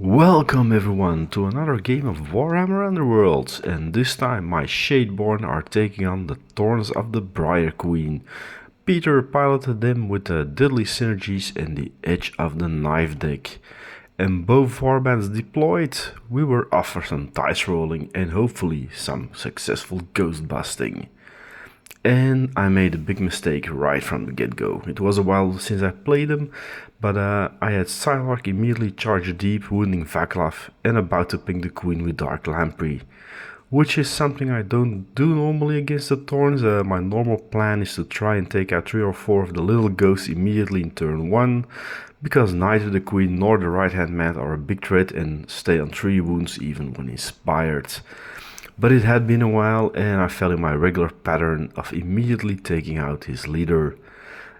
Welcome everyone to another game of Warhammer Underworlds, and this time my Shadeborn are taking on the Thorns of the Briar Queen. Peter piloted them with the deadly synergies and the edge of the knife deck. And both warbands deployed, we were off for some dice rolling and hopefully some successful ghost busting. And I made a big mistake right from the get-go. It was a while since I played them, but I had Psylark immediately charge deep, wounding Vaclav, and about to ping the Queen with Dark Lamprey. Which is something I don't do normally against the Thorns. My normal plan is to try and take out 3 or 4 of the little ghosts immediately in turn 1, because neither the Queen nor the right hand man are a big threat and stay on 3 wounds even when inspired. But it had been a while and I fell in my regular pattern of immediately taking out his leader,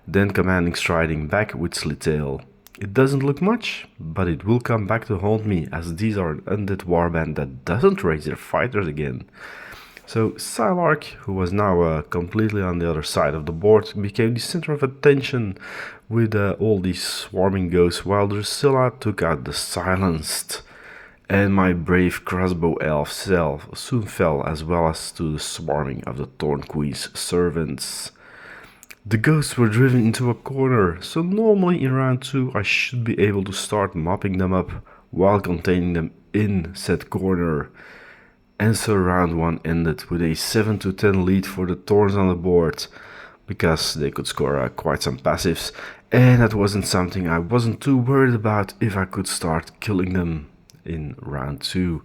then commanding striding back with Slitail. It doesn't look much, but it will come back to haunt me, as these are an undead warband that doesn't raise their fighters again. So Psylark, who was now completely on the other side of the board, became the center of attention with all these swarming ghosts, while Drusilla took out the Silenced. And my brave crossbow elf self soon fell, as well as to the swarming of the Thorn Queen's servants. The ghosts were driven into a corner, so normally in round 2 I should be able to start mopping them up while containing them in said corner. And so round 1 ended with a 7-10 lead for the Thorns on the board, because they could score quite some passives, and that wasn't something I wasn't too worried about if I could start killing them in round 2.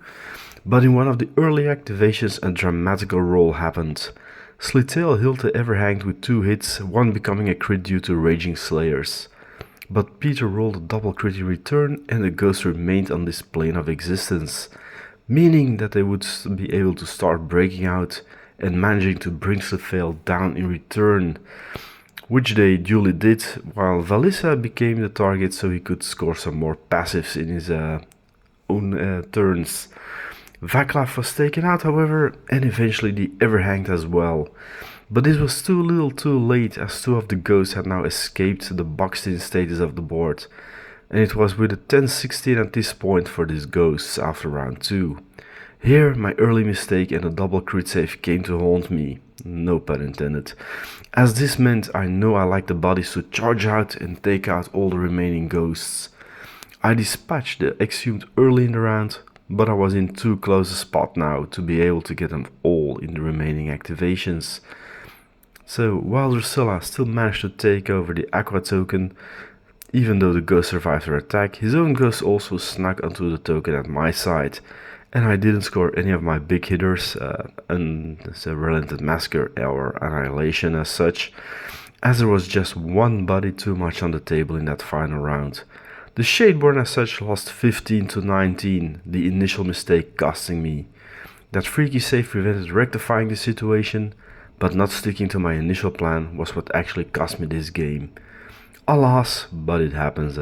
But in one of the early activations a dramatical roll happened. Slitail healed the Everhanged with 2 hits, one becoming a crit due to Raging Slayers. But Peter rolled a double crit in return and the ghosts remained on this plane of existence, meaning that they would be able to start breaking out and managing to bring Slitail down in return, which they duly did, while Valissa became the target so he could score some more passives in his own turns. Vaclav was taken out, however, and eventually the Everhanged as well. But this was too little too late, as 2 of the ghosts had now escaped the boxed-in status of the board, and it was with a 10-16 at this point for these ghosts after round 2. Here my early mistake and a double crit save came to haunt me, no pun intended, as this meant I know I like the bodies to charge out and take out all the remaining ghosts. I dispatched the exhumed early in the round, but I was in too close a spot now to be able to get them all in the remaining activations. So while Drusilla still managed to take over the Aqua token, even though the ghost survived her attack, his own ghost also snuck onto the token at my side, and I didn't score any of my big hitters, Relented Massacre or Annihilation as such, as there was just one body too much on the table in that final round. The Shadeborn as such lost 15-19, the initial mistake costing me. That freaky save prevented rectifying the situation, but not sticking to my initial plan was what actually cost me this game. Alas, but it happens.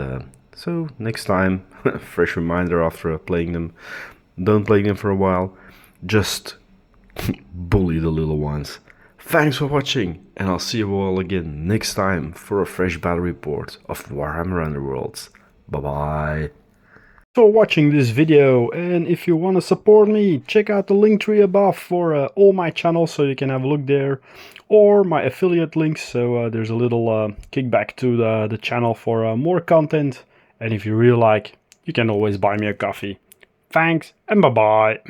So next time, fresh reminder after playing them, don't play them for a while, just bully the little ones. Thanks for watching, and I'll see you all again next time for a fresh battle report of Warhammer Underworlds. Bye-bye. For watching this video, and if you want to support me, check out the link tree above for all my channels so you can have a look there, or my affiliate links, so there's a little kickback to the channel for more content, and if you really like, you can always buy me a coffee. Thanks, and bye-bye.